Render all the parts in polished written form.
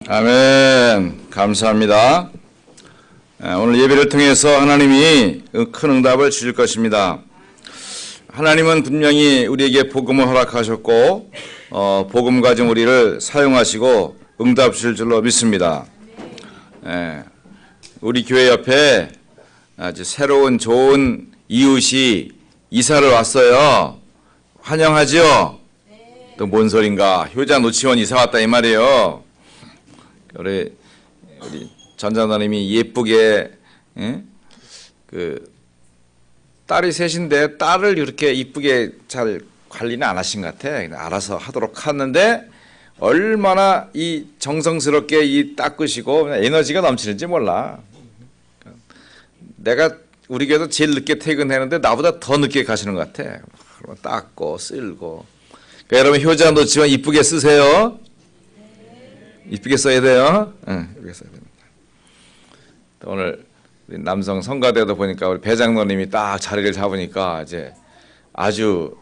아멘. 감사합니다. 오늘 예배를 통해서 하나님이 큰 응답을 주실 것입니다. 하나님은 분명히 우리에게 복음을 허락하셨고 복음 가진 우리를 사용하시고 응답 주실 줄로 믿습니다. 우리 교회 옆에 아주 새로운 좋은 이웃이 이사를 왔어요. 환영하죠? 또 뭔 소린가? 효자 노치원 이사 왔다 이 말이에요. 우리 전자노님이 예쁘게 그 딸이 셋인데 딸을 이렇게 이쁘게 잘 관리는 안 하신 것 같아. 알아서 하도록 하는데 얼마나 이 정성스럽게 이 닦으시고 에너지가 넘치는지 몰라. 내가 우리 교회도 제일 늦게 퇴근하는데 나보다 더 늦게 가시는 것 같아. 닦고 쓸고. 그러니까 여러분 효자 노치원 이쁘게 쓰세요. 이쁘게 써야 돼요. 이쁘게 써야 됩니다. 오늘 우리 남성 성가대도 보니까 우리 배장로님이 딱 자리를 잡으니까 이제 아주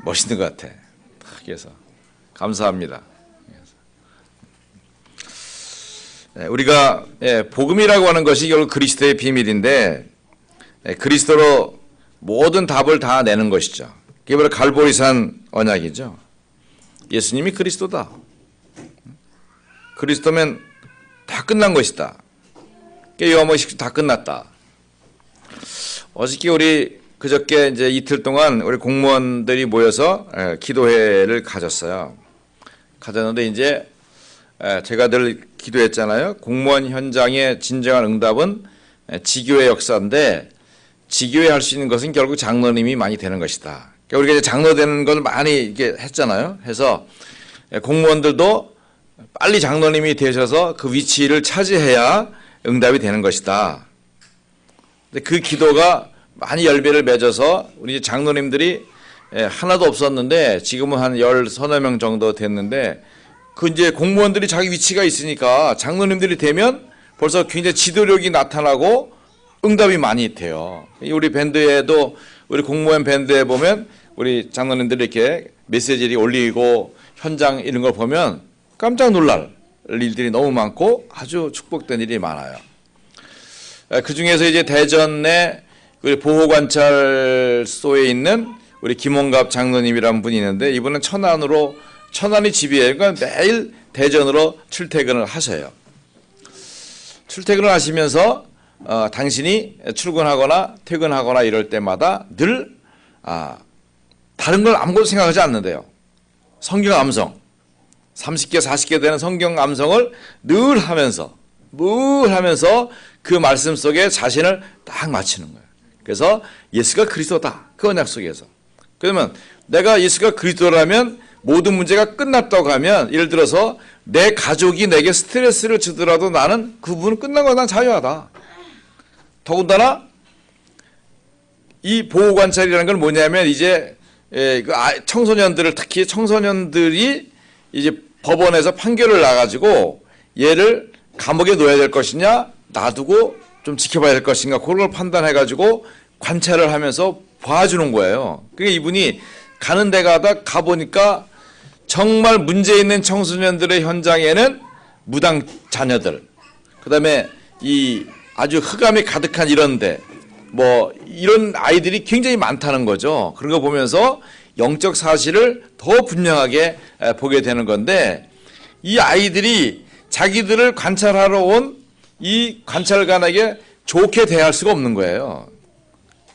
멋있는 것 같아. 그래서 감사합니다. 우리가 복음이라고 하는 것이 결국 그리스도의 비밀인데 그리스도로 모든 답을 다 내는 것이죠. 그게 바로 갈보리산 언약이죠. 예수님이 그리스도다. 그리스도면 다 끝난 것이다. 요한복음 다 끝났다. 어저께 우리 그저께 이제 이틀 동안 우리 공무원들이 모여서 기도회를 가졌어요. 가졌는데 이제 제가 늘 기도했잖아요. 공무원 현장의 진정한 응답은 지교의 역사인데 지교회 할 수 있는 것은 결국 장로님이 많이 되는 것이다. 그러니까 우리가 이제 장로 되는 걸 많이 이렇게 했잖아요. 해서 공무원들도 빨리 장로님이 되셔서 그 위치를 차지해야 응답이 되는 것이다. 근데 그 기도가 많이 열매를 맺어서 우리 장로님들이 하나도 없었는데 지금은 한 10서너 명 정도 됐는데 그 이제 공무원들이 자기 위치가 있으니까 장로님들이 되면 벌써 굉장히 지도력이 나타나고 응답이 많이 돼요. 우리 밴드에도 우리 공무원 밴드에 보면 우리 장로님들이 이렇게 메시지를 올리고 현장 이런 걸 보면 깜짝 놀랄 일들이 너무 많고 아주 축복된 일이 많아요. 그 중에서 이제 대전에 우리 보호관찰소에 있는 우리 김원갑 장로님이라는 분이 있는데 이분은 천안이 집이에요. 그러니까 매일 대전으로 출퇴근을 하셔요. 출퇴근을 하시면서 당신이 출근하거나 퇴근하거나 이럴 때마다 늘 다른 걸 아무것도 생각하지 않는데요. 성경 암송 30개 40개 되는 성경 암송을 늘 하면서 그 말씀 속에 자신을 딱 맞추는 거예요. 그래서 예수가 그리스도다. 그 언약 속에서. 그러면 내가 예수가 그리스도라면 모든 문제가 끝났다고 하면 예를 들어서 내 가족이 내게 스트레스를 주더라도 나는 그분은 끝난 거야. 난 자유하다. 더군다나 이 보호관찰이라는 건 뭐냐면 이제 청소년들을 특히 청소년들이 이제 법원에서 판결을 나가지고 얘를 감옥에 넣어야 될 것이냐 놔두고 좀 지켜봐야 될 것인가 그런 걸 판단해가지고 관찰을 하면서 봐주는 거예요. 그러니까 이분이 가는 데가다 가보니까 정말 문제 있는 청소년들의 현장에는 무당 자녀들 그 다음에 이 아주 흑암이 가득한 이런데 뭐 이런 아이들이 굉장히 많다는 거죠. 그런 거 보면서 영적 사실을 더 분명하게 보게 되는 건데 이 아이들이 자기들을 관찰하러 온 이 관찰관에게 좋게 대할 수가 없는 거예요.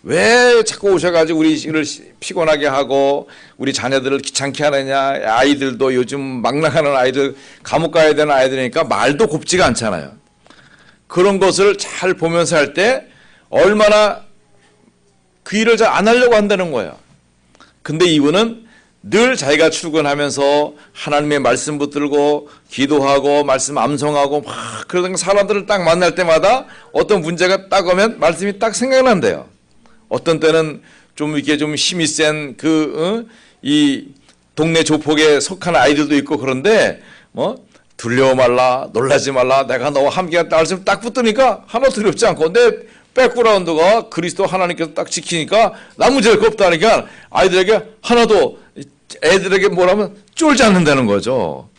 왜 자꾸 오셔가지고 우리를 피곤하게 하고 우리 자녀들을 귀찮게 하느냐. 아이들도 요즘 막 나가는 아이들 감옥 가야 되는 아이들이니까 말도 곱지가 않잖아요. 그런 것을 잘 보면서 할 때 얼마나 그 일을 잘 안 하려고 한다는 거예요. 근데 이분은 늘 자기가 출근하면서 하나님의 말씀 붙들고 기도하고 말씀 암송하고 막 그러던 사람들을 딱 만날 때마다 어떤 문제가 딱 오면 말씀이 딱 생각난대요. 어떤 때는 좀 이렇게 좀 힘이 센 이 동네 조폭에 속한 아이들도 있고 그런데 뭐 두려워 말라 놀라지 말라 내가 너와 함께한다 말씀 딱 붙으니까 하나도 두렵지 않고 내 백그라운드가 그리스도 하나님께서 딱 지키니까 나 문제가 없다니까 아이들에게 하나도 애들에게 뭐라면 쫄지 않는다는 거죠.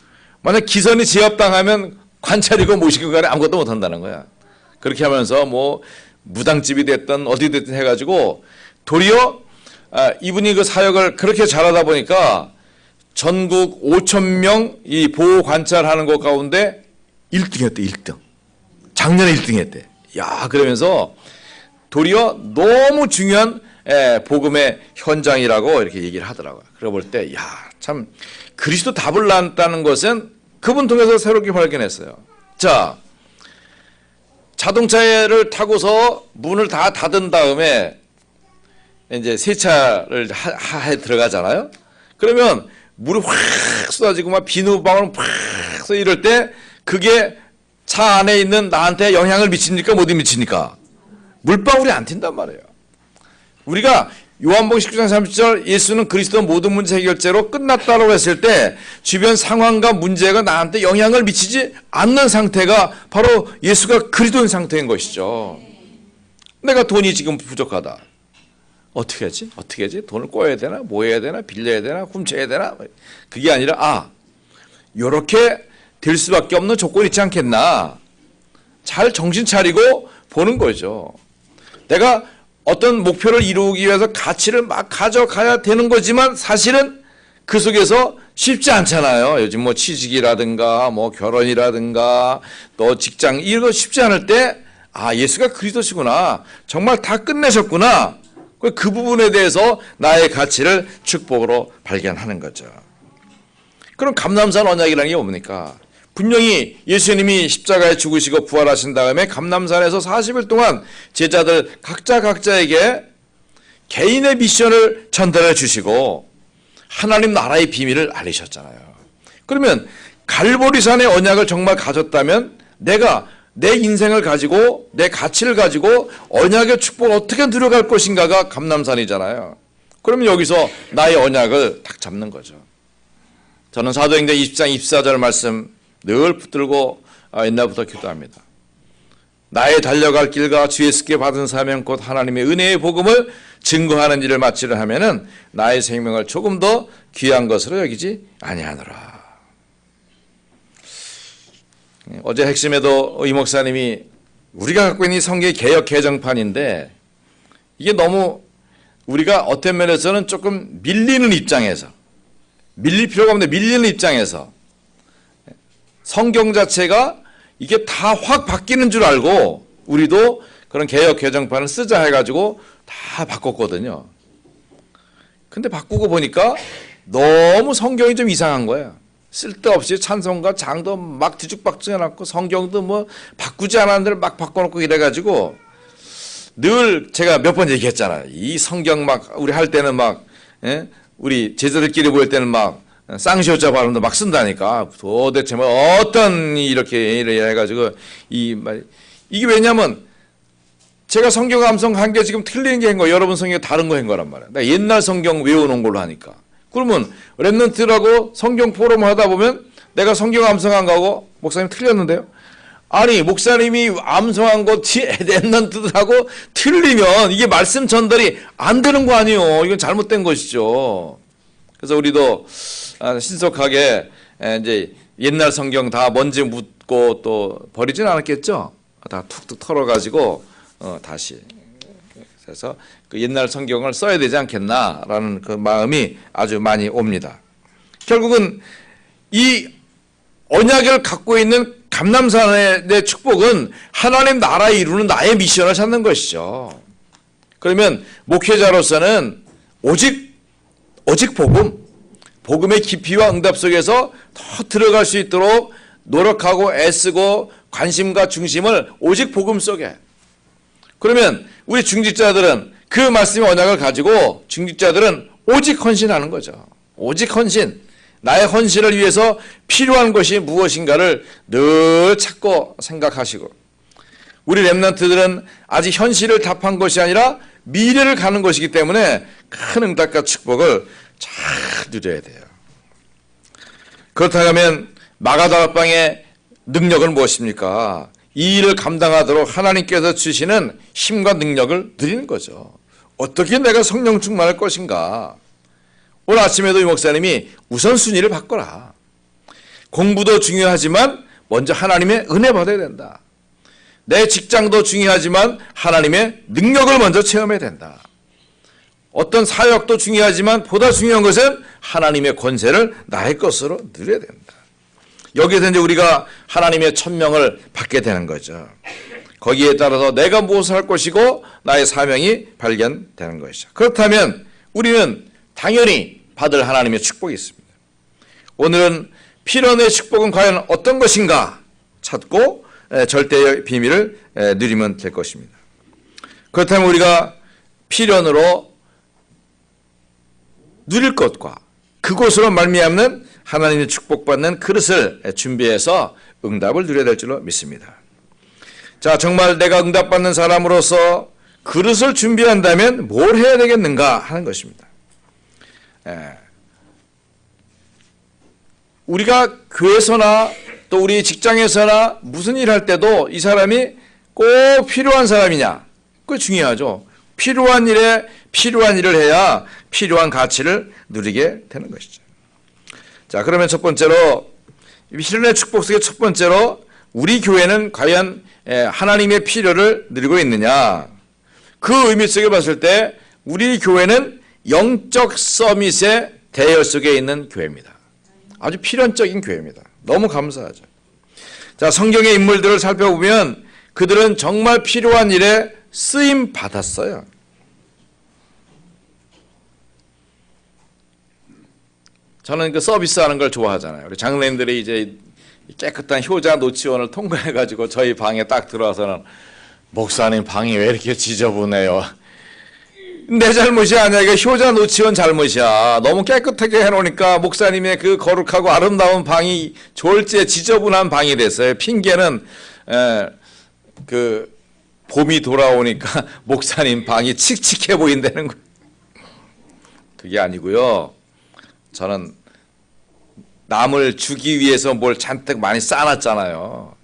만약 기선이 제압당하면 관찰이고 무엇이고 간에 아무것도 못한다는 거야. 그렇게 하면서 뭐 무당집이 됐든 어디 됐든 해가지고 도리어 이분이 그 사역을 그렇게 잘하다 보니까 전국 5,000명 이 보호 관찰하는 것 가운데 1등 했대. 1등. 작년에 1등 했대. 야, 그러면서 도리어 너무 중요한 복음의 현장이라고 이렇게 얘기를 하더라고요. 그러고 볼 때, 야, 참 그리스도 답을 낳았다는 것은 그분 통해서 새롭게 발견했어요. 자, 자동차를 타고서 문을 다 닫은 다음에 이제 세차를 해 들어가잖아요. 그러면 물이 확 쏟아지고 막 비누방울 확 이럴 때 그게 차 안에 있는 나한테 영향을 미칩니까? 못 미칩니까? 물방울이 안 튄단 말이에요. 우리가 요한복음 19장 30절 예수는 그리스도 모든 문제 해결제로 끝났다고 했을 때 주변 상황과 문제가 나한테 영향을 미치지 않는 상태가 바로 예수가 그리스도인 상태인 것이죠. 내가 돈이 지금 부족하다. 어떻게 하지? 어떻게 하지? 돈을 꿔야 되나? 뭐 해야 되나? 빌려야 되나? 훔쳐야 되나? 그게 아니라 요렇게 될 수밖에 없는 조건이 있지 않겠나? 잘 정신 차리고 보는 거죠. 내가 어떤 목표를 이루기 위해서 가치를 막 가져가야 되는 거지만 사실은 그 속에서 쉽지 않잖아요. 요즘 뭐 취직이라든가 뭐 결혼이라든가 또 직장 이런 거 쉽지 않을 때 예수가 그리스도시구나. 정말 다 끝내셨구나. 그 부분에 대해서 나의 가치를 축복으로 발견하는 거죠. 그럼 감람산 언약이라는 게 뭡니까? 분명히 예수님이 십자가에 죽으시고 부활하신 다음에 감람산에서 40일 동안 제자들 각자에게 개인의 미션을 전달해 주시고 하나님 나라의 비밀을 알리셨잖아요. 그러면 갈보리산의 언약을 정말 가졌다면 내가 내 인생을 가지고 내 가치를 가지고 언약의 축복을 어떻게 누려갈 것인가가 감람산이잖아요. 그러면 여기서 나의 언약을 딱 잡는 거죠. 저는 사도행전 20장 24절 말씀 늘 붙들고 옛날부터 기도합니다. 나의 달려갈 길과 주 예수께 받은 사명 곧 하나님의 은혜의 복음을 증거하는 일을 마치려 하면은 나의 생명을 조금 더 귀한 것으로 여기지 아니하노라. 어제 핵심에도 이 목사님이 우리가 갖고 있는 성경 개역 개정판인데 이게 너무 우리가 어떤 면에서는 조금 밀리는 입장에서 밀릴 필요가 없는데 밀리는 입장에서 성경 자체가 이게 다 확 바뀌는 줄 알고 우리도 그런 개역 개정판을 쓰자 해가지고 다 바꿨거든요. 근데 바꾸고 보니까 너무 성경이 좀 이상한 거예요. 쓸데없이 찬송과 장도 막 뒤죽박죽 해놨고 성경도 뭐 바꾸지 않았는 데를 막 바꿔놓고 이래가지고 늘 제가 몇 번 얘기했잖아요. 이 성경 막 우리 할 때는 막 우리 제자들끼리 모일 때는 막 쌍시오자 발음도 막 쓴다니까. 도대체 뭐 어떤 이렇게 해가지고 이게 왜냐면 제가 성경 감성한 게 지금 틀린 게 한 거예요. 여러분 성경이 다른 거 한 거란 말이야. 나 옛날 성경 외워놓은 걸로 하니까. 그러면 랩런트라고 성경 포럼 하다 보면 내가 성경 암송한 거하고 목사님 틀렸는데요. 아니 목사님이 암송한 거 랩런트들하고 틀리면 이게 말씀 전달이 안 되는 거 아니에요. 이건 잘못된 것이죠. 그래서 우리도 신속하게 이제 옛날 성경 다 먼지 묻고 또 버리진 않았겠죠. 다 툭툭 털어가지고 다시 그래서 그 옛날 성경을 써야 되지 않겠나라는 그 마음이 아주 많이 옵니다. 결국은 이 언약을 갖고 있는 감람산의 내 축복은 하나님 나라에 이루는 나의 미션을 찾는 것이죠. 그러면 목회자로서는 오직 복음의 깊이와 응답 속에서 더 들어갈 수 있도록 노력하고 애쓰고 관심과 중심을 오직 복음 속에. 그러면 우리 중직자들은 그 말씀의 언약을 가지고 중직자들은 오직 헌신하는 거죠. 오직 헌신. 나의 헌신을 위해서 필요한 것이 무엇인가를 늘 찾고 생각하시고 우리 렘넌트들은 아직 현실을 답한 것이 아니라 미래를 가는 것이기 때문에 큰 응답과 축복을 잘 누려야 돼요. 그렇다면 마가다락방의 능력은 무엇입니까? 이 일을 감당하도록 하나님께서 주시는 힘과 능력을 누리는 거죠. 어떻게 내가 성령 충만할 것인가? 오늘 아침에도 이 목사님이 우선순위를 바꿔라. 공부도 중요하지만 먼저 하나님의 은혜 받아야 된다. 내 직장도 중요하지만 하나님의 능력을 먼저 체험해야 된다. 어떤 사역도 중요하지만 보다 중요한 것은 하나님의 권세를 나의 것으로 누려야 된다. 여기에서 이제 우리가 하나님의 천명을 받게 되는 거죠. 거기에 따라서 내가 무엇을 할 것이고 나의 사명이 발견되는 것이죠. 그렇다면 우리는 당연히 받을 하나님의 축복이 있습니다. 오늘은 필연의 축복은 과연 어떤 것인가 찾고 절대의 비밀을 누리면 될 것입니다. 그렇다면 우리가 필연으로 누릴 것과 그곳으로 말미암는 하나님의 축복받는 그릇을 준비해서 응답을 누려야 될 줄로 믿습니다. 자, 정말 내가 응답받는 사람으로서 그릇을 준비한다면 뭘 해야 되겠는가 하는 것입니다. 우리가 교회에서나 또 우리 직장에서나 무슨 일 할 때도 이 사람이 꼭 필요한 사람이냐, 그게 중요하죠. 필요한 일에 필요한 일을 해야 필요한 가치를 누리게 되는 것이죠. 자, 그러면 첫 번째로 필연의 축복 속의 첫 번째로 우리 교회는 과연 하나님의 필요를 누리고 있느냐, 그 의미 속에 봤을 때 우리 교회는 영적 서밋의 대열 속에 있는 교회입니다. 아주 필연적인 교회입니다. 너무 감사하죠. 자, 성경의 인물들을 살펴보면 그들은 정말 필요한 일에 쓰임 받았어요. 저는 그 서비스하는 걸 좋아하잖아요. 우리 장로님들이 이제 깨끗한 효자 노치원을 통과해가지고 저희 방에 딱 들어와서는 목사님 방이 왜 이렇게 지저분해요? 내 잘못이 아니야. 이거 효자 노치원 잘못이야. 너무 깨끗하게 해놓으니까 목사님의 그 거룩하고 아름다운 방이 졸지에 지저분한 방이 됐어요. 핑계는 그 봄이 돌아오니까 목사님 방이 칙칙해 보인다는 거예요. 그게 아니고요. 저는 남을 주기 위해서 뭘 잔뜩 많이 쌓아놨잖아요.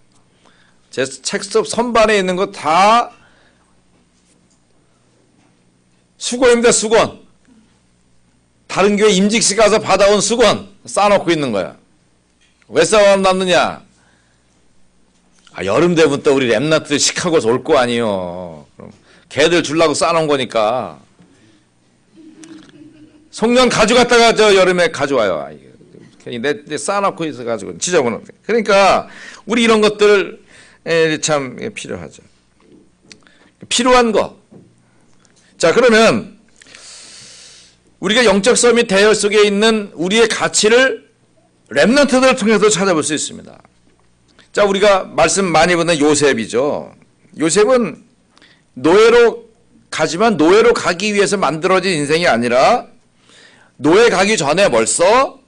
제 책상 선반에 있는 거 다 수건입니다. 수건. 다른 교회 임직식 가서 받아온 수건 쌓아놓고 있는 거야. 왜 쌓아놨느냐? 여름 되면 또 우리 랩나트들 시카고에서 올 거 아니에요. 그럼 걔들 주려고 쌓아놓은 거니까. 송년 가져갔다가 저 여름에 가져와요. 괜히 내 쌓아놓고 있어가지고 지저분한. 그러니까 우리 이런 것들 참 필요하죠. 필요한 거. 자, 그러면 우리가 영적 서밋 대열 속에 있는 우리의 가치를 렘넌트들을 통해서 찾아볼 수 있습니다. 자, 우리가 말씀 많이 듣는 요셉이죠. 요셉은 노예로 가지만 노예로 가기 위해서 만들어진 인생이 아니라 노예 가기 전에 벌써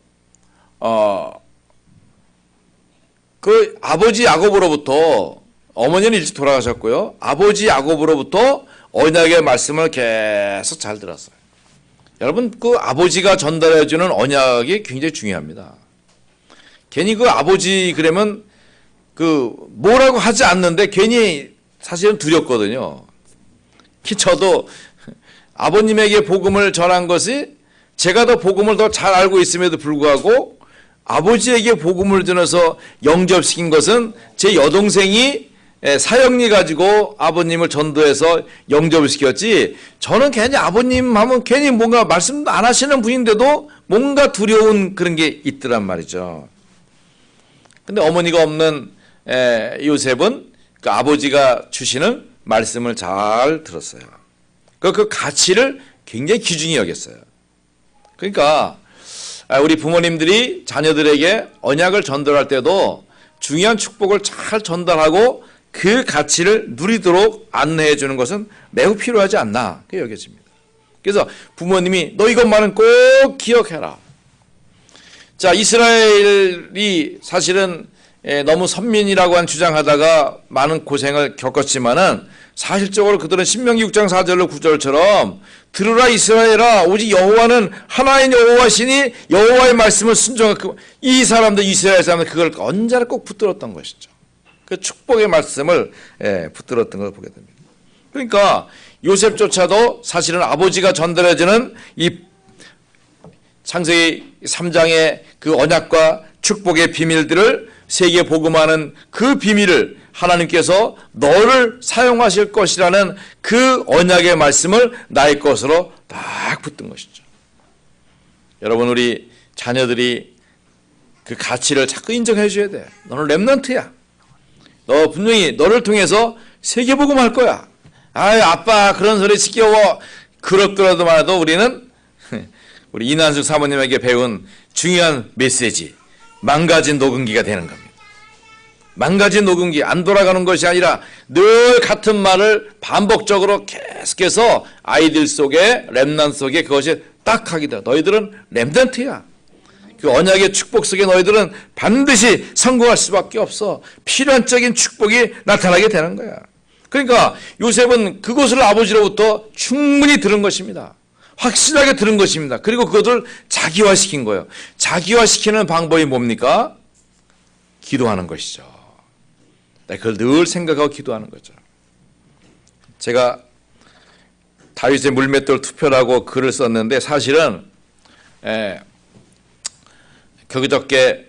그 아버지 야곱으로부터, 어머니는 일찍 돌아가셨고요. 아버지 야곱으로부터 언약의 말씀을 계속 잘 들었어요. 여러분, 그 아버지가 전달해주는 언약이 굉장히 중요합니다. 괜히 그 아버지 그러면 그 뭐라고 하지 않는데 괜히 사실은 두렵거든요. 저도 아버님에게 복음을 전한 것이 제가 더 복음을 더 잘 알고 있음에도 불구하고 아버지에게 복음을 전해서 영접시킨 것은 제 여동생이 사역리 가지고 아버님을 전도해서 영접을 시켰지, 저는 괜히 아버님 하면 괜히 뭔가 말씀도 안 하시는 분인데도 뭔가 두려운 그런 게 있더란 말이죠. 근데 어머니가 없는 요셉은 그 아버지가 주시는 말씀을 잘 들었어요. 그 가치를 굉장히 귀중히 여겼어요. 그러니까 우리 부모님들이 자녀들에게 언약을 전달할 때도 중요한 축복을 잘 전달하고 그 가치를 누리도록 안내해 주는 것은 매우 필요하지 않나, 그렇게 여겨집니다. 그래서 부모님이 너 이것만은 꼭 기억해라. 자, 이스라엘이 사실은 너무 선민이라고 주장하다가 많은 고생을 겪었지만은 사실적으로 그들은 신명기 6장 4절로 9절처럼 들으라 이스라엘아, 오직 여호와는 하나인 여호와시니 여호와의 말씀을 순종하고, 이 사람들, 이스라엘 사람들 그걸 언제나 꼭 붙들었던 것이죠. 그 축복의 말씀을 붙들었던 걸 보게 됩니다. 그러니까 요셉조차도 사실은 아버지가 전달해주는 이 창세기 3장의 그 언약과 축복의 비밀들을 세계 복음하는 그 비밀을 하나님께서 너를 사용하실 것이라는 그 언약의 말씀을 나의 것으로 딱 붙든 것이죠. 여러분, 우리 자녀들이 그 가치를 자꾸 인정해 줘야 돼. 너는 렘넌트야. 너 분명히 너를 통해서 세계 복음할 거야. 아유, 아빠 그런 소리 지겨워. 그렇더라도 말아도 우리는 우리 이난숙 사모님에게 배운 중요한 메시지, 망가진 녹음기가 되는 겁니다. 망가진 녹음기, 안 돌아가는 것이 아니라 늘 같은 말을 반복적으로 계속해서 아이들 속에, 렘넌트 속에 그것이 딱 하게 돼. 너희들은 렘넌트야. 그 언약의 축복 속에 너희들은 반드시 성공할 수밖에 없어. 필연적인 축복이 나타나게 되는 거야. 그러니까 요셉은 그것을 아버지로부터 충분히 들은 것입니다. 확실하게 들은 것입니다. 그리고 그것을 자기화시킨 거예요. 자기화시키는 방법이 뭡니까? 기도하는 것이죠. 그걸 늘 생각하고 기도하는 거죠. 제가 다윗의 물맷돌 투표라고 글을 썼는데 사실은 그저께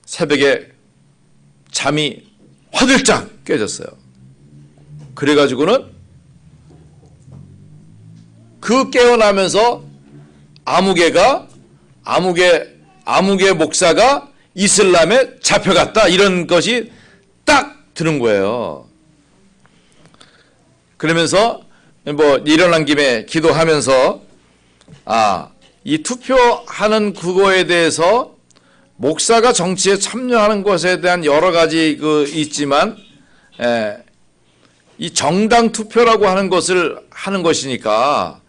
새벽에 잠이 화들짝 깨졌어요. 그래가지고는 그 깨어나면서 아무개 목사가 이슬람에 잡혀갔다, 이런 것이 딱 드는 거예요. 그러면서 뭐 일어난 김에 기도하면서 이 투표하는 그거에 대해서 목사가 정치에 참여하는 것에 대한 여러 가지 있지만 이 정당 투표라고 하는 것을 하는 것이니까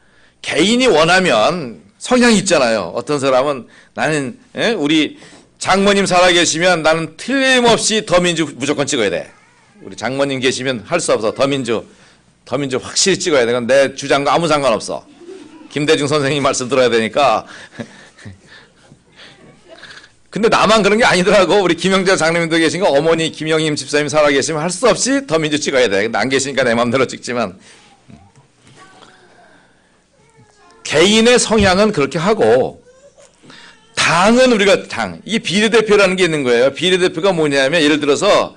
개인이 원하면 성향이 있잖아요. 어떤 사람은 나는 우리 장모님 살아계시면 나는 틀림없이 더민주 무조건 찍어야 돼. 우리 장모님 계시면 할 수 없어. 더민주 확실히 찍어야 돼. 그건 내 주장과 아무 상관없어. 김대중 선생님 말씀 들어야 되니까. 근데 나만 그런 게 아니더라고. 우리 김영재 장로님도 계신 거, 어머니 김영임 집사님 살아계시면 할 수 없이 더민주 찍어야 돼. 안 계시니까 내 마음대로 찍지만. 개인의 성향은 그렇게 하고, 당은 우리가 이게 비례대표라는 게 있는 거예요. 비례대표가 뭐냐면, 예를 들어서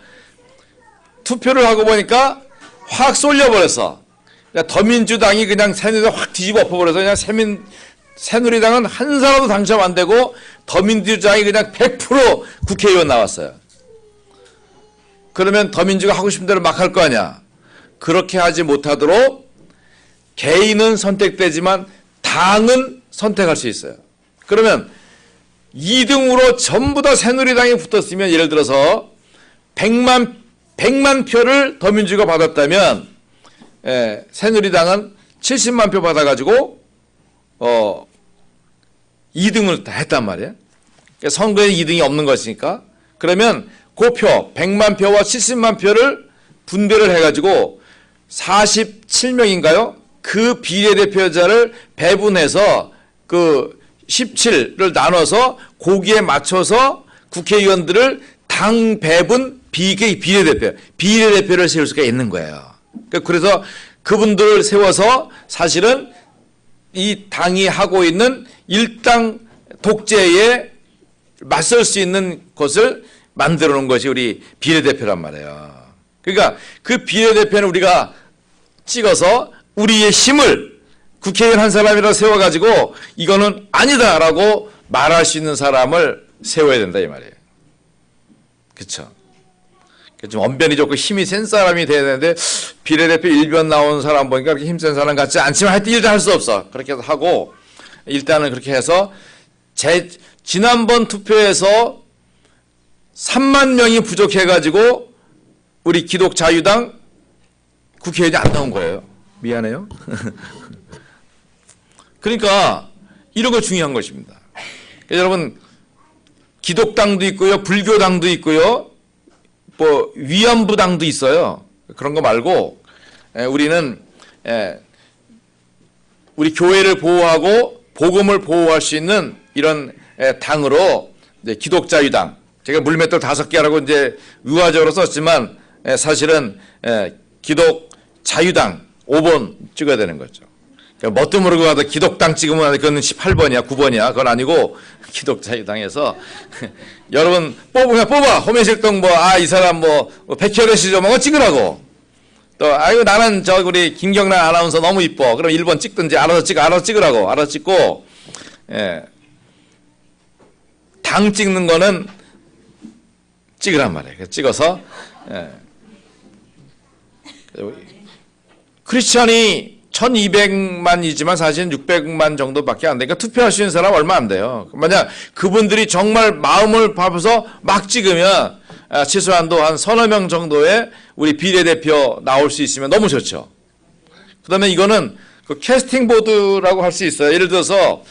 투표를 하고 보니까 확 쏠려버렸어. 그러니까 더민주당이 그냥 새누리당 확 뒤집어 엎어버려서 그냥 새누리당은 한 사람도 당첨 안 되고 더민주당이 그냥 100% 국회의원 나왔어요. 그러면 더민주가 하고 싶은 대로 막 할 거 아니야. 그렇게 하지 못하도록 개인은 선택되지만 당은 선택할 수 있어요. 그러면 2등으로 전부 다 새누리당이 붙었으면, 예를 들어서 100만 표를 더민주가 받았다면 새누리당은 70만 표 받아가지고 2등을 다 했단 말이에요. 그러니까 선거에 2등이 없는 것이니까. 그러면 그 표 100만 표와 70만 표를 분배를 해가지고 47명인가요? 그 비례대표자를 배분해서 그 17을 나눠서 거기에 맞춰서 국회의원들을 당 배분 비례대표를 세울 수가 있는 거예요. 그래서 그분들을 세워서 사실은 이 당이 하고 있는 일당 독재에 맞설 수 있는 것을 만들어 놓은 것이 우리 비례대표란 말이에요. 그러니까 그 비례대표는 우리가 찍어서 우리의 힘을 국회의원 한 사람이라 세워가지고 이거는 아니다라고 말할 수 있는 사람을 세워야 된다, 이 말이에요. 그렇죠? 좀 언변이 좋고 힘이 센 사람이 돼야 되는데, 비례대표 1변 나온 사람 보니까 그렇게 힘센 사람 같지 않지만 하여튼 일단 할 수 없어. 그렇게 해서 하고, 일단은 그렇게 해서 지난번 투표에서 3만 명이 부족해가지고 우리 기독자유당 국회의원이 안 나온 거예요. 미안해요. 그러니까 이런 거 중요한 것입니다. 여러분, 기독당도 있고요, 불교당도 있고요, 뭐 위안부당도 있어요. 그런 거 말고 우리는 우리 교회를 보호하고 복음을 보호할 수 있는 이런 당으로 이제 기독자유당, 제가 물맷돌 5개라고 이제 의화적으로 썼지만 사실은 기독자유당 5번 찍어야 되는 거죠. 뭣도 모르고 가다 기독당 찍으면 그건 18번이야, 9번이야. 그건 아니고 기독자유당에서 여러분 뽑아. 호메실동 이 사람 백혈의 시점하고 찍으라고. 또 아이고 나는 우리 김경란 아나운서 너무 이뻐. 그럼 1번 찍든지 알아서 찍으라고. 알아서 찍고 당 찍는 거는 찍으란 말이에요. 찍어서 크리스찬이 1200만이지만 사실은 600만 정도밖에 안 되니까 투표할 수 있는 사람 얼마 안 돼요. 만약 그분들이 정말 마음을 봐서 막 찍으면 최소한도 한 서너 명 정도의 우리 비례대표 나올 수 있으면 너무 좋죠. 그 다음에 이거는 그 캐스팅 보드라고 할 수 있어요. 예를 들어서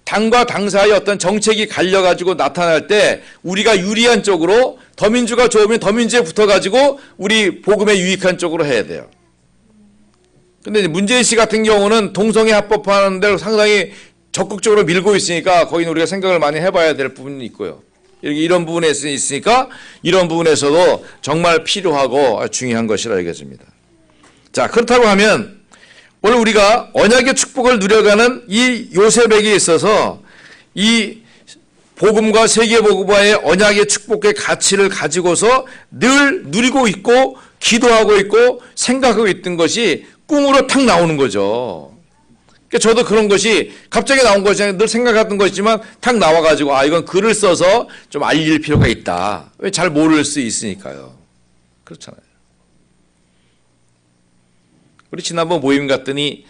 당과 당 사이 어떤 정책이 갈려가지고 나타날 때 우리가 유리한 쪽으로 더민주가 좋으면 더민주에 붙어가지고 우리 복음에 유익한 쪽으로 해야 돼요. 근데 문재인 씨 같은 경우는 동성애 합법화하는 데를 상당히 적극적으로 밀고 있으니까 거기는 우리가 생각을 많이 해봐야 될 부분이 있고요. 이런 부분에 있으니까 이런 부분에서도 정말 필요하고 중요한 것이라 여겨집니다. 자, 그렇다고 하면 오늘 우리가 언약의 축복을 누려가는 이 요셉에게 있어서 이 복음과 세계복음화의 언약의 축복의 가치를 가지고서 늘 누리고 있고 기도하고 있고 생각하고 있던 것이 꿈으로 탁 나오는 거죠. 그러니까 저도 그런 것이 갑자기 나온 것이 늘 생각했던 것이지만 탁 나와가지고 이건 글을 써서 좀 알릴 필요가 있다. 왜 잘 모를 수 있으니까요. 그렇잖아요. 우리 지난번 모임 갔더니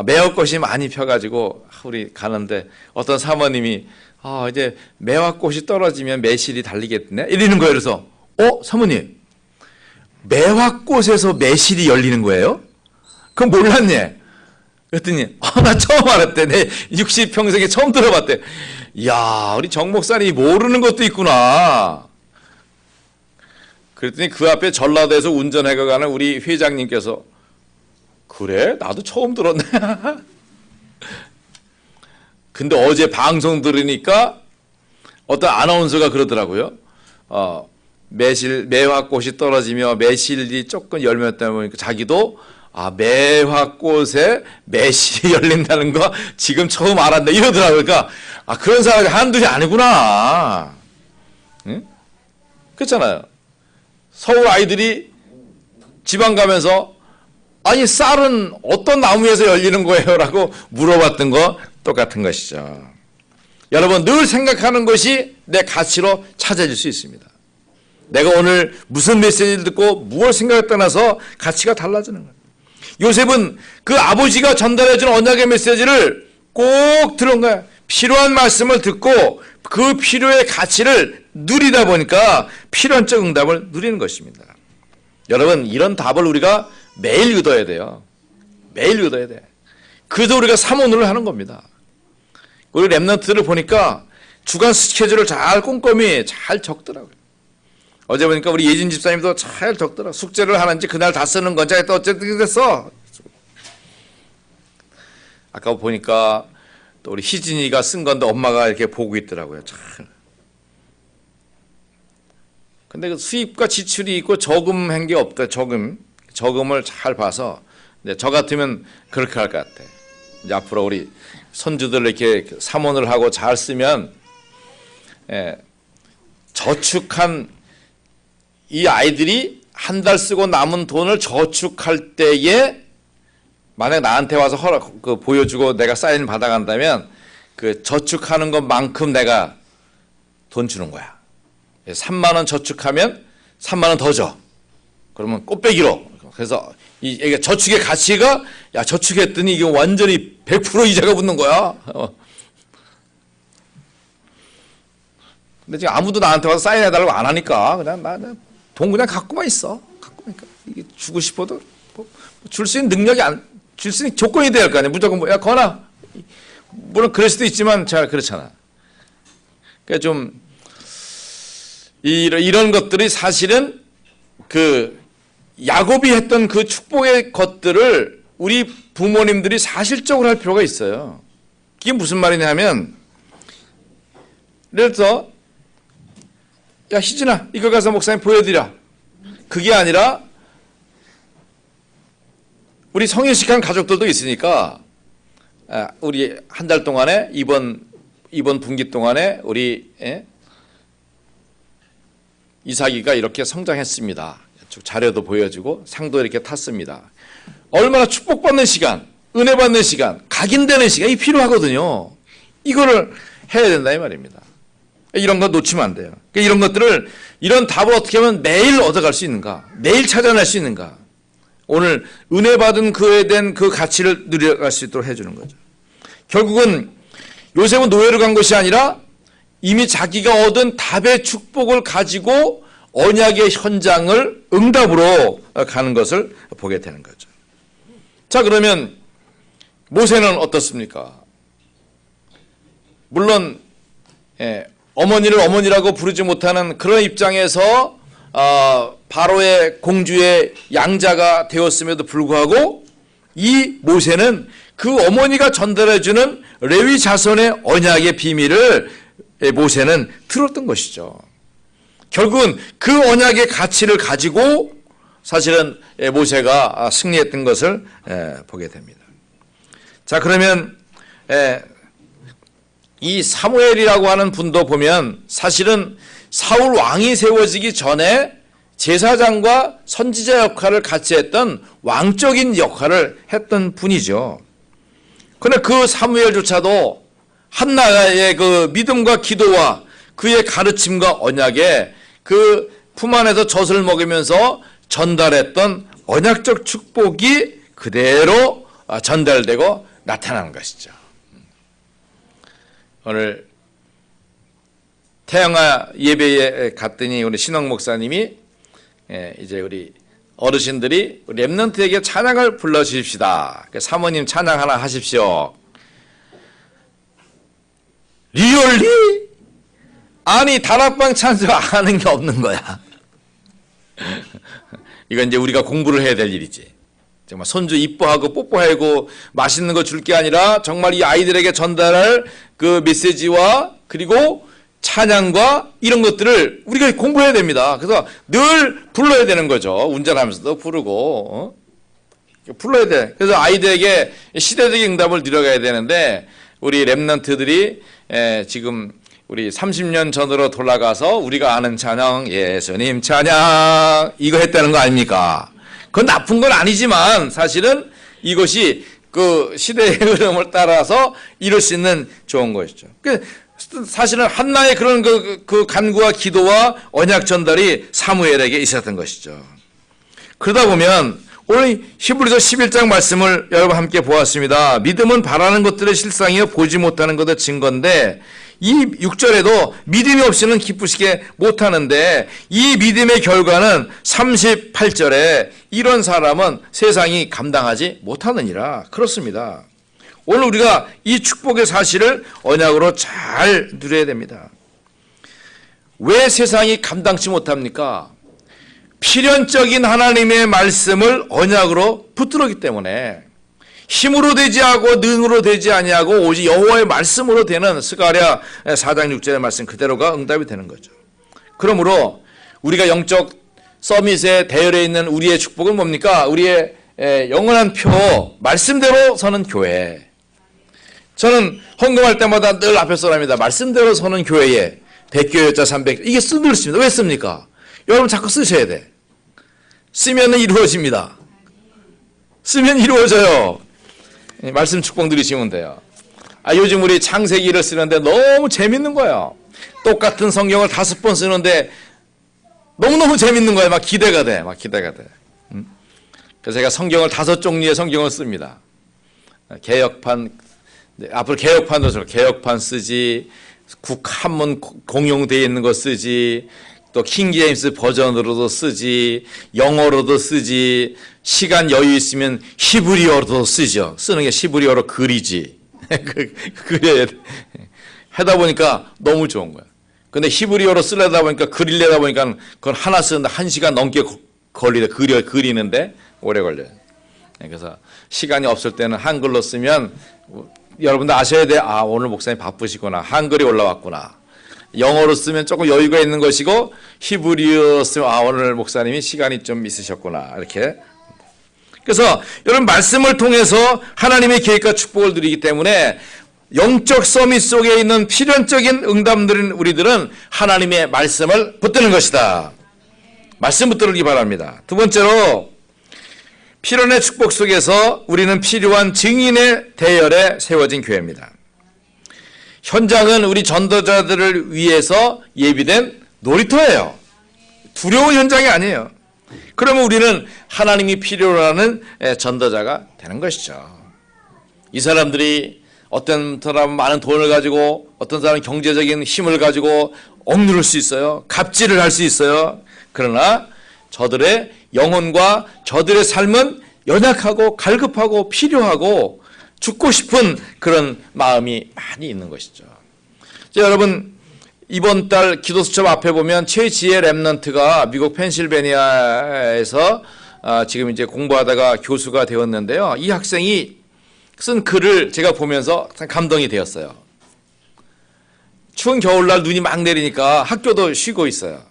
매화꽃이 많이 펴가지고 우리 가는데 어떤 사모님이 이제 매화꽃이 떨어지면 매실이 달리겠네 이러는 거예요. 그래서 사모님 매화꽃에서 매실이 열리는 거예요? 그건 몰랐네. 그랬더니 나 처음 알았대. 내 60평생에 처음 들어봤대. 이야, 우리 정 목사님이 모르는 것도 있구나. 그랬더니 그 앞에 전라도에서 운전해가는 우리 회장님께서 그래? 나도 처음 들었네. 근데 어제 방송 들으니까 어떤 아나운서가 그러더라고요. 매화꽃이 떨어지며 매실이 조금 열매 때문에 자기도 매화꽃에 매실이 열린다는 거 지금 처음 알았네 이러더라고요. 그러니까 그런 사람이 한둘이 아니구나. 응? 그렇잖아요. 서울 아이들이 지방 가면서 쌀은 어떤 나무에서 열리는 거예요? 라고 물어봤던 거 똑같은 것이죠. 여러분 늘 생각하는 것이 내 가치로 찾아질 수 있습니다. 내가 오늘 무슨 메시지를 듣고 무엇을 생각에 떠나서 가치가 달라지는 거예요. 요셉은 그 아버지가 전달해준 언약의 메시지를 꼭 들은 거야. 필요한 말씀을 듣고 그 필요의 가치를 누리다 보니까 필연적 응답을 누리는 것입니다. 여러분 이런 답을 우리가 매일 얻어야 돼요. 매일 얻어야 돼. 그래서 우리가 사모를 하는 겁니다. 우리 랩런트들을 보니까 주간 스케줄을 잘 꼼꼼히 잘 적더라고요. 어제 보니까 우리 예진 집사님도 잘 적더라. 숙제를 하는지 그날 다 쓰는 건지 또 어쨌든 됐어. 아까 보니까 또 우리 희진이가 쓴 건데 엄마가 이렇게 보고 있더라고요. 잘. 근데 그 수입과 지출이 있고 저금한 게 없다. 저금을 잘 봐서 저 같으면 그렇게 할 것 같아. 이제 앞으로 우리 손주들 이렇게 사모를 하고 잘 쓰면 저축한 이 아이들이 한 달 쓰고 남은 돈을 저축할 때에 만약 나한테 와서 보여주고 내가 사인 받아간다면 그 저축하는 것만큼 내가 돈 주는 거야. 3만 원 저축하면 3만 원 더 줘. 그러면 꽃배기로. 그래서 이게 저축의 가치가 저축했더니 이게 완전히 100% 이자가 붙는 거야. 근데 지금 아무도 나한테 와서 사인해달라고 안 하니까 그냥 돈 그냥 갖고만 있어. 이게 주고 싶어도 줄 수 있는 능력이 줄 수 있는 조건이 돼야 할 거 아니야. 무조건 건아. 물론 그럴 수도 있지만 잘 그렇잖아. 그러니까 좀 이런 것들이 사실은 그 야곱이 했던 그 축복의 것들을 우리 부모님들이 사실적으로 할 필요가 있어요. 그게 무슨 말이냐면 예를 들어서 야 희진아 이거 가서 목사님 보여드려. 그게 아니라 우리 성인식한 가족들도 있으니까 우리 한 달 동안에 이번 분기 동안에 우리 이삭이가 이렇게 성장했습니다. 자료도 보여주고 상도 이렇게 탔습니다. 얼마나 축복받는 시간, 은혜 받는 시간, 각인되는 시간이 필요하거든요. 이거를 해야 된다 이 말입니다. 이런 거 놓치면 안 돼요. 이런 것들을, 이런 답을 어떻게 하면 매일 얻어갈 수 있는가, 매일 찾아낼 수 있는가, 오늘 은혜 받은 그에 대한 그 가치를 누려갈 수 있도록 해주는 거죠. 결국은 요셉은 노예로 간 것이 아니라 이미 자기가 얻은 답의 축복을 가지고 언약의 현장을 응답으로 가는 것을 보게 되는 거죠. 자, 그러면 모세는 어떻습니까? 물론 어머니를 어머니라고 부르지 못하는 그런 입장에서 바로의 공주의 양자가 되었음에도 불구하고 이 모세는 그 어머니가 전달해주는 레위 자손의 언약의 비밀을 모세는 들었던 것이죠. 결국은 그 언약의 가치를 가지고 사실은 모세가 승리했던 것을 보게 됩니다. 자, 그러면 이 사무엘이라고 하는 분도 보면 사실은 사울 왕이 세워지기 전에 제사장과 선지자 역할을 같이 했던 왕적인 역할을 했던 분이죠. 그런데 그 사무엘조차도 한나의 그 믿음과 기도와 그의 가르침과 언약에 그 품 안에서 젖을 먹이면서 전달했던 언약적 축복이 그대로 전달되고 나타나는 것이죠. 오늘 태영아 예배에 갔더니 우리 신홍 목사님이 이제 우리 어르신들이 렘넌트에게 찬양을 불러주십시다. 사모님 찬양 하나 하십시오. 리얼리? 아니 다락방 찬송 하는 게 없는 거야. 이건 이제 우리가 공부를 해야 될 일이지. 정말 손주 이뻐하고 뽀뽀하고 맛있는 거 줄 게 아니라 정말 이 아이들에게 전달할 그 메시지와 그리고 찬양과 이런 것들을 우리가 공부해야 됩니다. 그래서 늘 불러야 되는 거죠. 운전하면서도 부르고 불러야 돼. 그래서 아이들에게 시대적인 응답을 드려가야 되는데 우리 렘넌트들이 지금 우리 30년 전으로 돌아가서 우리가 아는 찬양, 예수님 찬양 이거 했다는 거 아닙니까? 그건 나쁜 건 아니지만 사실은 이것이 그 시대의 흐름을 따라서 이룰 수 있는 좋은 것이죠. 사실은 한나의 그런 그 간구와 기도와 언약 전달이 사무엘에게 있었던 것이죠. 그러다 보면 오늘 히브리서 11장 말씀을 여러분 함께 보았습니다. 믿음은 바라는 것들의 실상이요 보지 못하는 것의 증거인데 이 6절에도 믿음이 없이는 기쁘시게 못하는데 이 믿음의 결과는 38절에 이런 사람은 세상이 감당하지 못하느니라. 그렇습니다. 오늘 우리가 이 축복의 사실을 언약으로 잘 누려야 됩니다. 왜 세상이 감당치 못합니까? 필연적인 하나님의 말씀을 언약으로 붙들었기 때문에 힘으로 되지 않고 능으로 되지 아니하고 오직 여호와의 말씀으로 되는 스가랴 4장 6절의 말씀 그대로가 응답이 되는 거죠. 그러므로 우리가 영적 서밋에 대열에 있는 우리의 축복은 뭡니까? 우리의 영원한 표 말씀대로 서는 교회. 저는 헌금할 때마다 늘 앞에 써랍니다. 말씀대로 서는 교회에 100교 여자 300 이게 늘 씁니다. 왜 씁니까? 여러분 자꾸 쓰셔야 돼. 쓰면 이루어집니다. 쓰면 이루어져요. 말씀 축복 누리시면 돼요. 요즘 우리 창세기를 쓰는데 너무 재밌는 거예요. 똑같은 성경을 5번 쓰는데 너무너무 재밌는 거예요. 막 기대가 돼. 그래서 제가 성경을 5종류의 성경을 씁니다. 개역판, 앞으로 개역판도 개역판 쓰지, 국한문 공용되어 있는 거 쓰지, 또 킹제임스 버전으로도 쓰지, 영어로도 쓰지, 시간 여유 있으면 히브리어로도 쓰죠. 쓰는 게 히브리어로 그리지. 그래야 돼. 하다 보니까 너무 좋은 거야. 근데 히브리어로 쓰려다 보니까 그리려다 보니까 그건 하나 쓰는데 1시간 넘게 걸리래. 그리는데 오래 걸려요. 그래서 시간이 없을 때는 한글로 쓰면 여러분들 아셔야 돼. 오늘 목사님 바쁘시구나. 한글이 올라왔구나. 영어로 쓰면 조금 여유가 있는 것이고 히브리어로 쓰면 오늘 목사님이 시간이 좀 있으셨구나. 이렇게. 그래서 여러분 말씀을 통해서 하나님의 계획과 축복을 누리기 때문에 영적 서밋 속에 있는 필연적인 응답들인 우리들은 하나님의 말씀을 붙드는 것이다. 말씀 붙들기 바랍니다. 두 번째로 필연의 축복 속에서 우리는 필요한 증인의 대열에 세워진 교회입니다. 현장은 우리 전도자들을 위해서 예비된 놀이터예요. 두려운 현장이 아니에요. 그러면 우리는 하나님이 필요로 하는 전도자가 되는 것이죠. 이 사람들이 어떤 사람은 많은 돈을 가지고 어떤 사람은 경제적인 힘을 가지고 억누를 수 있어요. 갑질을 할 수 있어요. 그러나 저들의 영혼과 저들의 삶은 연약하고 갈급하고 필요하고 죽고 싶은 그런 마음이 많이 있는 것이죠. 자, 여러분 이번 달 기도수첩 앞에 보면 최지혜 랩넌트가 미국 펜실베니아에서 지금 이제 공부하다가 교수가 되었는데요. 이 학생이 쓴 글을 제가 보면서 감동이 되었어요. 추운 겨울날 눈이 막 내리니까 학교도 쉬고 있어요.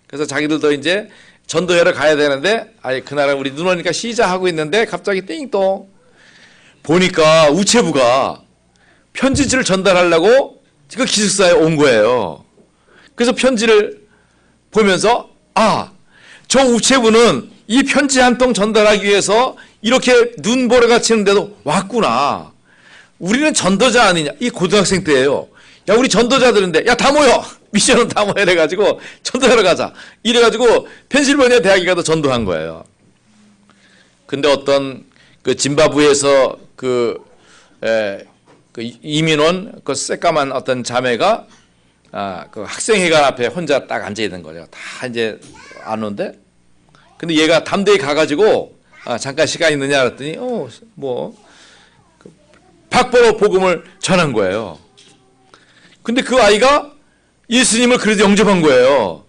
그래서 자기들도 이제 전도회를 가야 되는데 그날은 우리 눈 오니까 쉬자 하고 있는데 갑자기 띵동 보니까 우체부가 편지지를 전달하려고 그 기숙사에 온 거예요. 그래서 편지를 보면서 저 우체부는 이 편지 한 통 전달하기 위해서 이렇게 눈보라가 치는데도 왔구나. 우리는 전도자 아니냐. 이 고등학생 때예요. 야 우리 전도자들인데 야 다 모여. 미션은 다 모여 이래가지고 전도하러 가자. 이래가지고 펜실베니아 대학에 가서 전도한 거예요. 근데 어떤 그 짐바브웨에서 그 이민 온 그 새까만 어떤 자매가 그 학생회관 앞에 혼자 딱 앉아 있는 거죠. 다 이제 안 오는데 근데 얘가 담대히 가가지고 잠깐 시간 있느냐 그랬더니 박보로 복음을 전한 거예요. 근데 그 아이가 예수님을 그래도 영접한 거예요.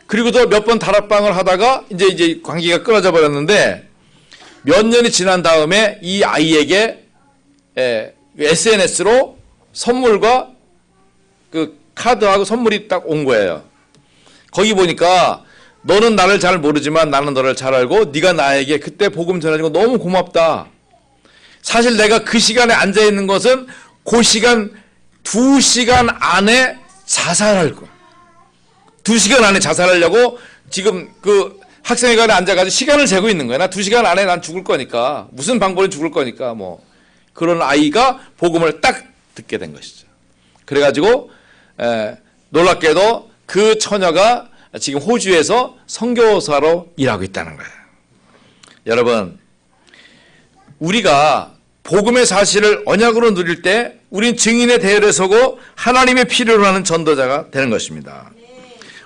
그리고도 몇 번 다락방을 하다가 이제 관계가 끊어져 버렸는데 몇 년이 지난 다음에 이 아이에게 SNS로 선물과 그 카드하고 선물이 딱 온 거예요. 거기 보니까 너는 나를 잘 모르지만 나는 너를 잘 알고 네가 나에게 그때 복음 전해준 거 너무 고맙다. 사실 내가 그 시간에 앉아 있는 것은 그 시간 2시간 안에 자살할 거야. 2시간 안에 자살하려고 지금 그 학생회관에 앉아가지고 시간을 재고 있는 거야. 나 2시간 안에 난 죽을 거니까 무슨 방법으로 죽을 거니까 그런 아이가 복음을 딱 듣게 된 것이죠. 그래가지고 놀랍게도 그 처녀가 지금 호주에서 선교사로 일하고 있다는 거예요. 여러분 우리가 복음의 사실을 언약으로 누릴 때 우린 증인의 대열에 서고 하나님의 필요로 하는 전도자가 되는 것입니다.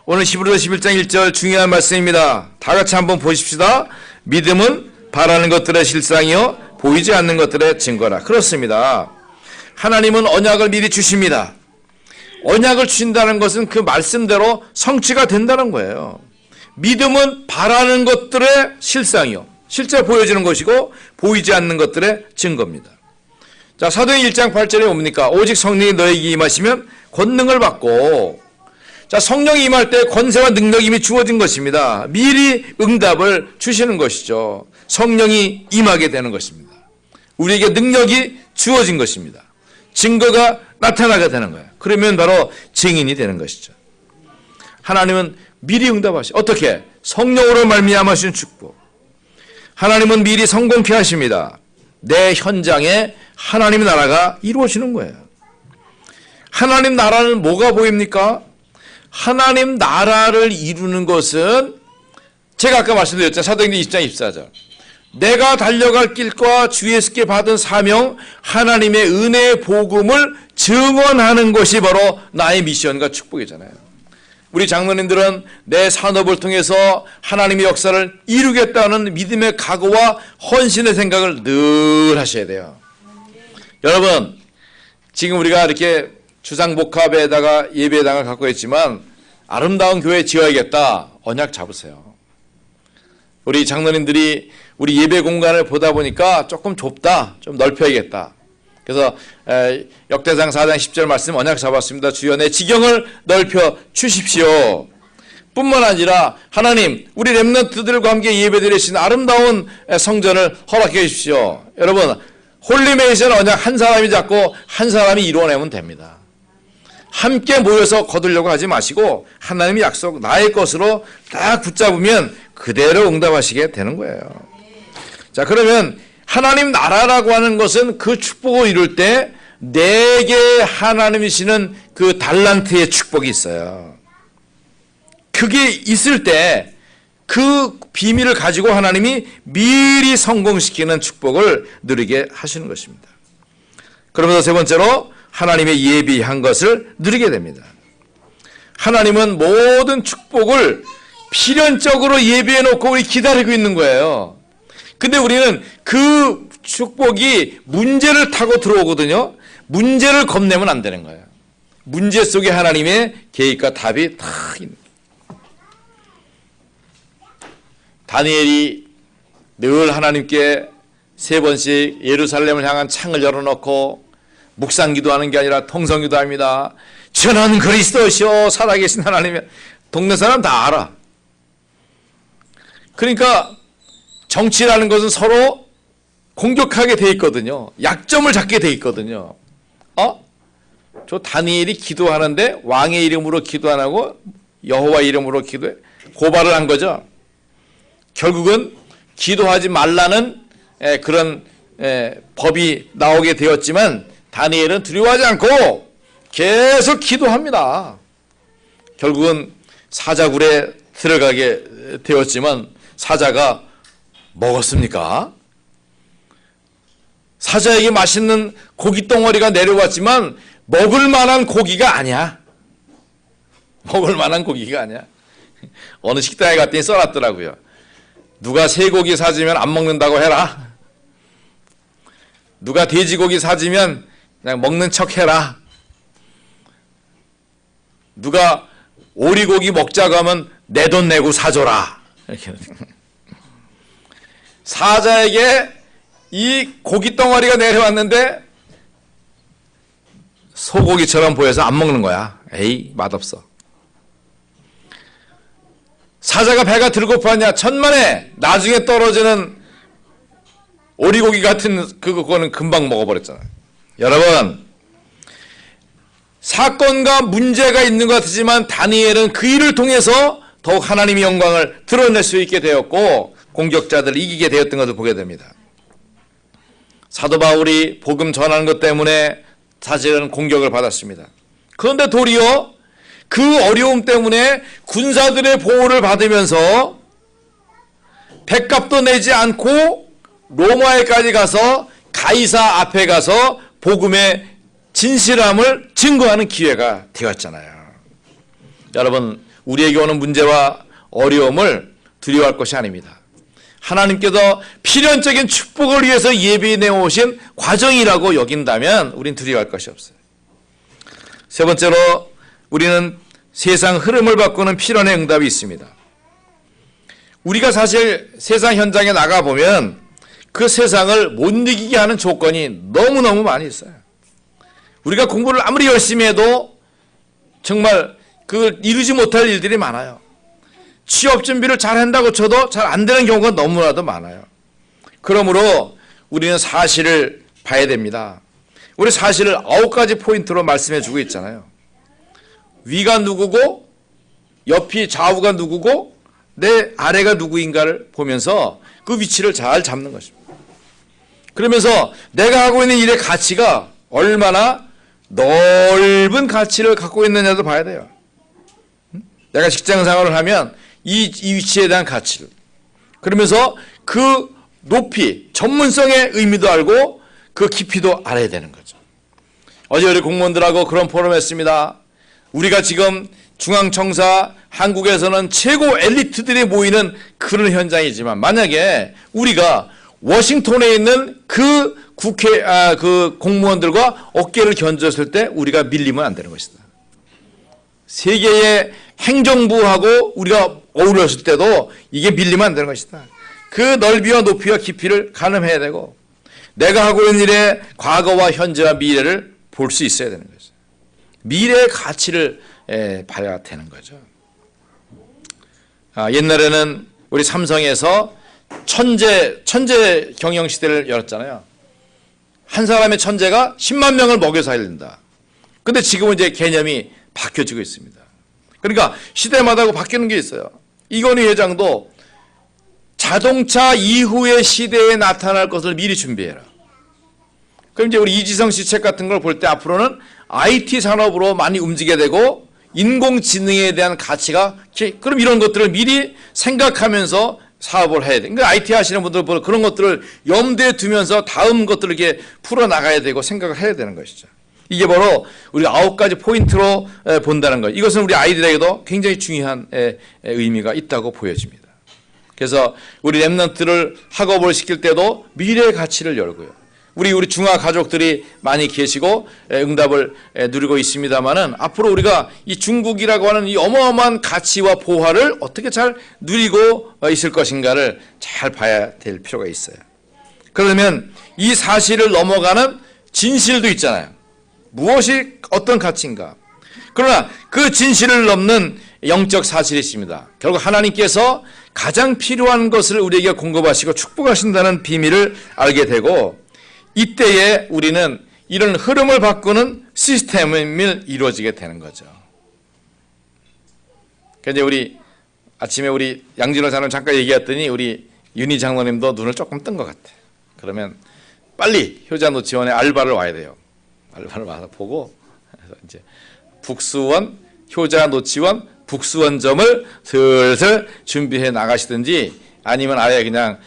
오늘 히브리서 11장 1절 중요한 말씀입니다. 다 같이 한번 보십시다. 믿음은 바라는 것들의 실상이요 보이지 않는 것들의 증거라. 그렇습니다. 하나님은 언약을 미리 주십니다. 언약을 주신다는 것은 그 말씀대로 성취가 된다는 거예요. 믿음은 바라는 것들의 실상이요 실제 보여지는 것이고 보이지 않는 것들의 증거입니다. 자, 사도행 1장 8절에 뭡니까? 오직 성령이 너에게 임하시면 권능을 받고, 자, 성령이 임할 때 권세와 능력이 이미 주어진 것입니다. 미리 응답을 주시는 것이죠. 성령이 임하게 되는 것입니다. 우리에게 능력이 주어진 것입니다. 증거가 나타나게 되는 거예요. 그러면 바로 증인이 되는 것이죠. 하나님은 미리 응답하시. 어떻게? 성령으로 말미암아 주신 축복. 하나님은 미리 성공케 하십니다. 내 현장에 하나님의 나라가 이루어지는 거예요. 하나님 나라는 뭐가 보입니까? 하나님 나라를 이루는 것은 제가 아까 말씀드렸잖아요. 사도행전 20장 24절. 내가 달려갈 길과 주예수께 받은 사명, 하나님의 은혜의 복음을 증언하는 것이 바로 나의 미션과 축복이잖아요. 우리 장로님들은 내 산업을 통해서 하나님의 역사를 이루겠다는 믿음의 각오와 헌신의 생각을 늘 하셔야 돼요. 여러분, 지금 우리가 이렇게 주상복합에다가 예배당을 갖고 있지만 아름다운 교회 지어야겠다. 언약 잡으세요. 우리 장로님들이 우리 예배 공간을 보다 보니까 조금 좁다. 좀 넓혀야겠다. 그래서 역대상 4장 10절 말씀 언약 잡았습니다. 주여 내 지경을 넓혀 주십시오. 뿐만 아니라 하나님 우리 렘넌트들과 함께 예배드리신 아름다운 성전을 허락해 주십시오. 여러분 홀리메이션 언약 한 사람이 잡고 한 사람이 이루어내면 됩니다. 함께 모여서 거두려고 하지 마시고 하나님의 약속 나의 것으로 딱 붙잡으면 그대로 응답하시게 되는 거예요. 자, 그러면 하나님 나라라고 하는 것은 그 축복을 이룰 때 내게 하나님이시는 그 달란트의 축복이 있어요. 그게 있을 때 그 비밀을 가지고 하나님이 미리 성공시키는 축복을 누리게 하시는 것입니다. 그러면서 세 번째로 하나님의 예비한 것을 누리게 됩니다. 하나님은 모든 축복을 필연적으로 예비해 놓고 우리 기다리고 있는 거예요. 근데 우리는 그 축복이 문제를 타고 들어오거든요. 문제를 겁내면 안 되는 거예요. 문제 속에 하나님의 계획과 답이 다 있는 거예요. 다니엘이 늘 하나님께 3번씩 예루살렘을 향한 창을 열어놓고 묵상기도하는 게 아니라 통성기도합니다. 저는 그리스도시요 살아계신 하나님이. 동네 사람 다 알아. 그러니까 정치라는 것은 서로 공격하게 돼 있거든요. 약점을 잡게 돼 있거든요. 저 다니엘이 기도하는데 왕의 이름으로 기도 안 하고 여호와 이름으로 기도해. 고발을 한 거죠. 결국은 기도하지 말라는 그런 법이 나오게 되었지만 다니엘은 두려워하지 않고 계속 기도합니다. 결국은 사자굴에 들어가게 되었지만 사자가 먹었습니까? 사자에게 맛있는 고기 덩어리가 내려왔지만 먹을 만한 고기가 아니야. 먹을 만한 고기가 아니야. 어느 식당에 갔더니 써놨더라고요. 누가 쇠고기 사주면 안 먹는다고 해라. 누가 돼지고기 사주면 그냥 먹는 척 해라. 누가 오리고기 먹자고 하면 내 돈 내고 사줘라. 이렇게. 사자에게 이 고기 덩어리가 내려왔는데 소고기처럼 보여서 안 먹는 거야. 에이, 맛없어. 사자가 배가 들고팠냐? 천만에 나중에 떨어지는 오리고기 같은 그거는 금방 먹어버렸잖아요. 여러분, 사건과 문제가 있는 것 같지만 다니엘은 그 일을 통해서 더욱 하나님의 영광을 드러낼 수 있게 되었고 공격자들을 이기게 되었던 것을 보게 됩니다. 사도 바울이 복음 전하는 것 때문에 사실은 공격을 받았습니다. 그런데 도리어 그 어려움 때문에 군사들의 보호를 받으면서 뱃값도 내지 않고 로마에까지 가서 가이사 앞에 가서 복음의 진실함을 증거하는 기회가 되었잖아요. 여러분, 우리에게 오는 문제와 어려움을 두려워할 것이 아닙니다. 하나님께서 필연적인 축복을 위해서 예비해 오신 과정이라고 여긴다면 우린 두려워할 것이 없어요. 세 번째로 우리는 세상 흐름을 바꾸는 필연의 응답이 있습니다. 우리가 사실 세상 현장에 나가보면 그 세상을 못 이기게 하는 조건이 너무너무 많이 있어요. 우리가 공부를 아무리 열심히 해도 정말 그 이루지 못할 일들이 많아요. 취업 준비를 잘 한다고 쳐도 잘 안 되는 경우가 너무나도 많아요. 그러므로 우리는 사실을 봐야 됩니다. 우리 사실을 9가지 포인트로 말씀해 주고 있잖아요. 위가 누구고 옆이 좌우가 누구고 내 아래가 누구인가를 보면서 그 위치를 잘 잡는 것입니다. 그러면서 내가 하고 있는 일의 가치가 얼마나 넓은 가치를 갖고 있느냐도 봐야 돼요. 내가 직장 생활을 하면 이 위치에 대한 가치를, 그러면서 그 높이, 전문성의 의미도 알고 그 깊이도 알아야 되는 거죠. 어제 우리 공무원들하고 그런 포럼을 했습니다. 우리가 지금 중앙청사 한국에서는 최고 엘리트들이 모이는 그런 현장이지만 만약에 우리가 워싱턴에 있는 그 그 공무원들과 어깨를 견졌을 때 우리가 밀리면 안 되는 것이다. 세계의 행정부하고 우리가 어울렸을 때도 이게 밀리면 안 되는 것이다. 그 넓이와 높이와 깊이를 가늠해야 되고 내가 하고 있는 일의 과거와 현재와 미래를 볼 수 있어야 되는 거죠. 미래의 가치를 봐야 되는 거죠. 옛날에는 우리 삼성에서 천재 경영 시대를 열었잖아요. 한 사람의 천재가 10만 명을 먹여 살려야 된다. 근데 지금은 이제 개념이 바뀌어지고 있습니다. 그러니까 시대마다 바뀌는 게 있어요. 이건희 회장도 자동차 이후의 시대에 나타날 것을 미리 준비해라. 그럼 이제 우리 이지성 씨 책 같은 걸 볼 때 앞으로는 IT 산업으로 많이 움직여야 되고 인공지능에 대한 가치가, 그럼 이런 것들을 미리 생각하면서 사업을 해야 돼. 그러니까 IT 하시는 분들 보면 그런 것들을 염두에 두면서 다음 것들을 이렇게 풀어나가야 되고 생각을 해야 되는 것이죠. 이게 바로 우리 9가지 포인트로 본다는 것. 이것은 우리 아이들에게도 굉장히 중요한 의미가 있다고 보여집니다. 그래서 우리 랩런트를 학업을 시킬 때도 미래의 가치를 열고요. 우리 중화 가족들이 많이 계시고 응답을 누리고 있습니다만은 앞으로 우리가 이 중국이라고 하는 이 어마어마한 가치와 보화를 어떻게 잘 누리고 있을 것인가를 잘 봐야 될 필요가 있어요. 그러면 이 사실을 넘어가는 진실도 있잖아요. 무엇이 어떤 가치인가. 그러나 그 진실을 넘는 영적 사실이 있습니다. 결국 하나님께서 가장 필요한 것을 우리에게 공급하시고 축복하신다는 비밀을 알게 되고, 이때에 우리는 이런 흐름을 바꾸는 시스템이 이루어지게 되는 거죠. 그런데 우리 아침에 우리 양진호 장로님 잠깐 얘기했더니 우리 윤희 장로님도 눈을 조금 뜬 것 같아. 그러면 빨리 효자노 지원에 알바를 와야 돼요. 알바를 와서 보고, 그래서 이제 북수원, 효자노치원, 북수원점을 슬슬 준비해 나가시든지, 아니면 아예 그냥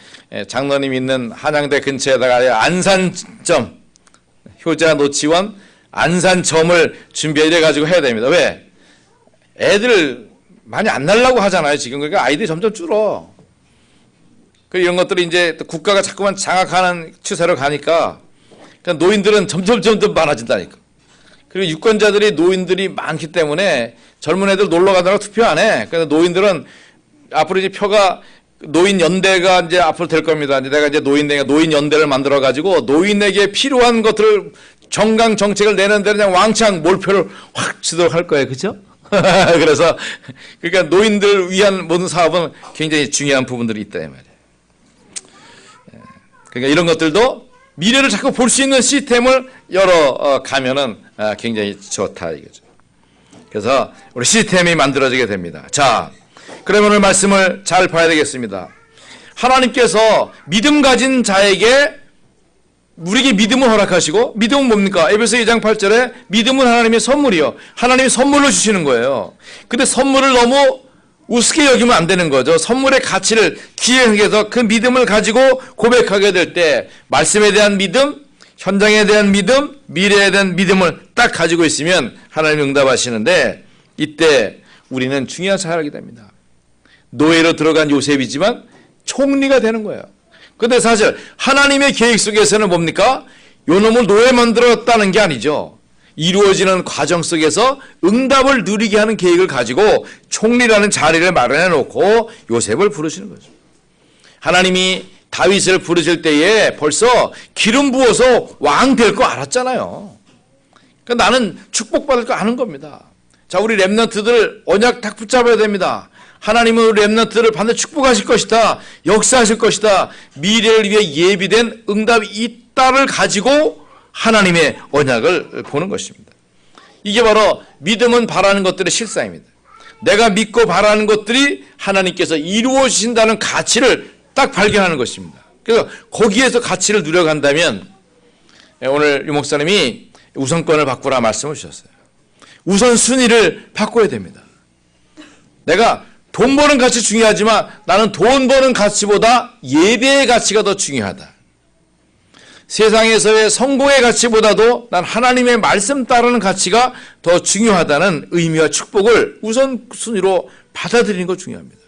장로님 있는 한양대 근처에다가 아예 안산점, 효자노치원 안산점을 준비해 가지고 해야 됩니다. 왜? 애들 많이 안 날라고 하잖아요 지금. 그러니까 아이들이 점점 줄어. 그리고 이런 것들이 이제 국가가 자꾸만 장악하는 추세로 가니까 그러니까 노인들은 점점 많아진다니까. 그리고 유권자들이 노인들이 많기 때문에 젊은 애들 놀러 가다가 투표 안 해. 그래서 노인들은 앞으로 이제 표가 노인 연대가 이제 앞으로 될 겁니다. 이제 내가 이제 노인 연대를 만들어 가지고 노인에게 필요한 것들을 정강 정책을 내는 데는 그냥 왕창 몰표를 확 주도록 할 거예요. 그렇죠? 그래서 그러니까 노인들 위한 모든 사업은 굉장히 중요한 부분들이 있다 이 말이에요. 그러니까 이런 것들도 미래를 자꾸 볼 수 있는 시스템을 열어 가면은 굉장히 좋다 이거죠. 그래서 우리 시스템이 만들어지게 됩니다. 자, 그러면 오늘 말씀을 잘 봐야 되겠습니다. 하나님께서 믿음 가진 자에게 우리에게 믿음을 허락하시고, 믿음은 뭡니까? 에베소 2장 8절에 믿음은 하나님의 선물이요. 하나님이 선물로 주시는 거예요. 근데 선물을 너무 우습게 여기면 안 되는 거죠. 선물의 가치를 기억해서 그 믿음을 가지고 고백하게 될 때 말씀에 대한 믿음, 현장에 대한 믿음, 미래에 대한 믿음을 딱 가지고 있으면 하나님이 응답하시는데, 이때 우리는 중요한 사역을 하게 됩니다. 노예로 들어간 요셉이지만 총리가 되는 거예요. 그런데 사실 하나님의 계획 속에서는 뭡니까? 요놈을 노예 만들었다는 게 아니죠. 이루어지는 과정 속에서 응답을 누리게 하는 계획을 가지고 총리라는 자리를 마련해 놓고 요셉을 부르시는 거죠. 하나님이 다윗을 부르실 때에 벌써 기름 부어서 왕 될 거 알았잖아요. 그러니까 나는 축복받을 거 아는 겁니다. 자, 우리 랩런트들 언약 딱 붙잡아야 됩니다. 하나님은 우리 랩런트를 반드시 축복하실 것이다. 역사하실 것이다. 미래를 위해 예비된 응답이 있다를 가지고 하나님의 언약을 보는 것입니다. 이게 바로 믿음은 바라는 것들의 실상입니다. 내가 믿고 바라는 것들이 하나님께서 이루어진다는 가치를 딱 발견하는 것입니다. 그래서 거기에서 가치를 누려간다면, 오늘 유 목사님이 우선권을 바꾸라 말씀을 주셨어요. 우선순위를 바꿔야 됩니다. 내가 돈 버는 가치 중요하지만 나는 돈 버는 가치보다 예배의 가치가 더 중요하다. 세상에서의 성공의 가치보다도 난 하나님의 말씀 따르는 가치가 더 중요하다는 의미와 축복을 우선순위로 받아들이는 것 중요합니다.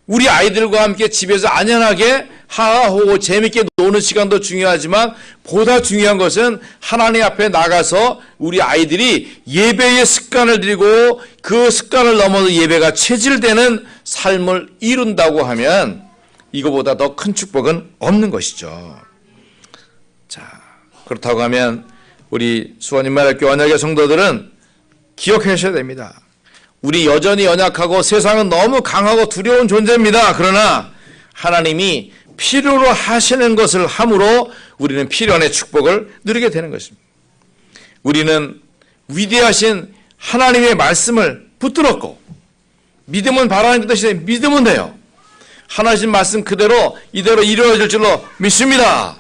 우리 아이들과 함께 집에서 안연하게 하하호호 재밌게 노는 시간도 중요하지만 보다 중요한 것은 하나님 앞에 나가서 우리 아이들이 예배의 습관을 들이고 그 습관을 넘어서 예배가 체질되는 삶을 이룬다고 하면 이거보다 더 큰 축복은 없는 것이죠. 자, 그렇다고 하면 우리 수원인말학교 언약의 성도들은 기억하셔야 됩니다. 우리 여전히 연약하고 세상은 너무 강하고 두려운 존재입니다. 그러나 하나님이 필요로 하시는 것을 함으로 우리는 필연의 축복을 누리게 되는 것입니다. 우리는 위대하신 하나님의 말씀을 붙들었고 믿음은 바라는 뜻이 믿으면 돼요. 하나님 말씀 그대로 이대로 이루어질 줄로 믿습니다.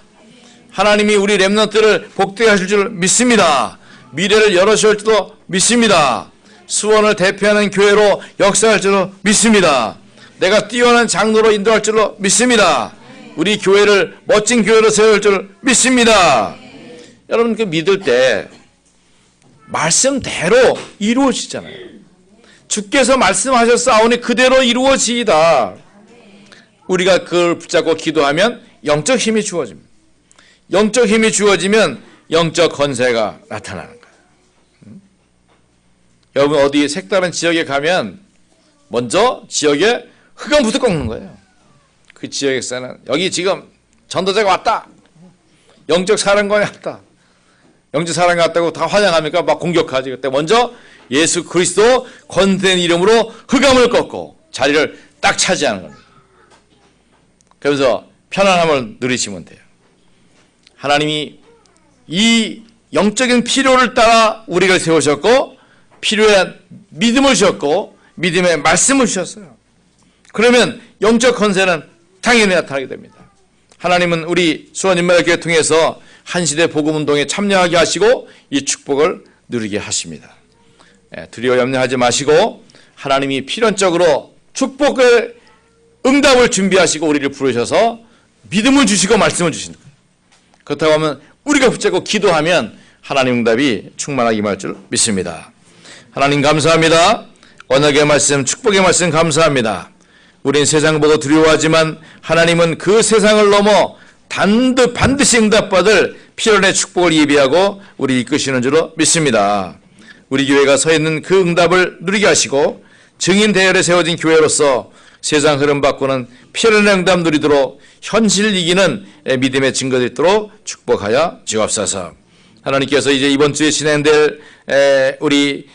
하나님이 우리 렘넌트를 복되게 하실 줄 믿습니다. 미래를 열어주실 줄로 믿습니다. 수원을 대표하는 교회로 역사할 줄로 믿습니다. 내가 뛰어난 장로로 인도할 줄로 믿습니다. 우리 교회를 멋진 교회로 세울 줄 믿습니다. 여러분 그 믿을 때 말씀대로 이루어지잖아요. 주께서 말씀하셨사오니 그대로 이루어지이다. 우리가 그걸 붙잡고 기도하면 영적 힘이 주어집니다. 영적 힘이 주어지면 영적 권세가 나타나는 거예요. 여러분 어디 색다른 지역에 가면 먼저 지역에 흑암부터 꺾는 거예요. 그 지역에서는 여기 지금 전도자가 왔다. 영적 사령관이 왔다. 영적 사령관이 왔다고 다 환영합니까? 막 공격하지. 그때 먼저 예수 그리스도 권세된 이름으로 흑암을 꺾고 자리를 딱 차지하는 겁니다. 그래서 편안함을 누리시면 돼요. 하나님이 이 영적인 필요를 따라 우리를 세우셨고 필요한 믿음을 주셨고 믿음의 말씀을 주셨어요. 그러면 영적 권세는 당연히 나타나게 됩니다. 하나님은 우리 수원인문학교회 통해서 한시대 복음운동에 참여하게 하시고 이 축복을 누리게 하십니다. 두려워 염려하지 마시고 하나님이 필연적으로 축복의 응답을 준비하시고 우리를 부르셔서 믿음을 주시고 말씀을 주신다. 그렇다고 하면 우리가 붙잡고 기도하면 하나님 응답이 충만하게 임할 줄 믿습니다. 하나님 감사합니다. 언약의 말씀, 축복의 말씀 감사합니다. 우린 세상 보고 두려워하지만 하나님은 그 세상을 넘어 반드시 응답받을 필연의 축복을 예비하고 우리 이끄시는 줄로 믿습니다. 우리 교회가 서 있는 그 응답을 누리게 하시고 증인 대열에 세워진 교회로서 세상 흐름 바꾸는 필연의 응답 누리도록 현실 이기는 믿음의 증거가 있도록 축복하여 주옵소서. 하나님께서 이제 이번 주에 진행될 우리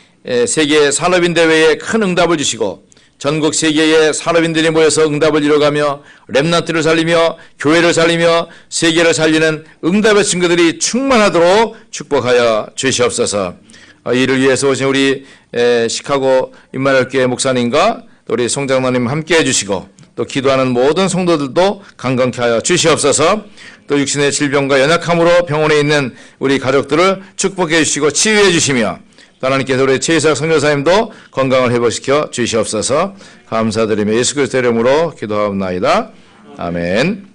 세계 산업인 대회에 큰 응답을 주시고 전국 세계의 산업인들이 모여서 응답을 이뤄가며 렘넌트를 살리며 교회를 살리며 세계를 살리는 응답의 증거들이 충만하도록 축복하여 주시옵소서. 이를 위해서 오신 우리 시카고 임마누엘교회 목사님과 우리 송장로님 함께 해주시고 또 기도하는 모든 성도들도 강건케 하여 주시옵소서. 또 육신의 질병과 연약함으로 병원에 있는 우리 가족들을 축복해 주시고 치유해 주시며 하나님께서 우리 최이삭 선교사님도 건강을 회복시켜 주시옵소서. 감사드리며 예수 그리스도의 이름으로 기도하옵나이다. 아멘.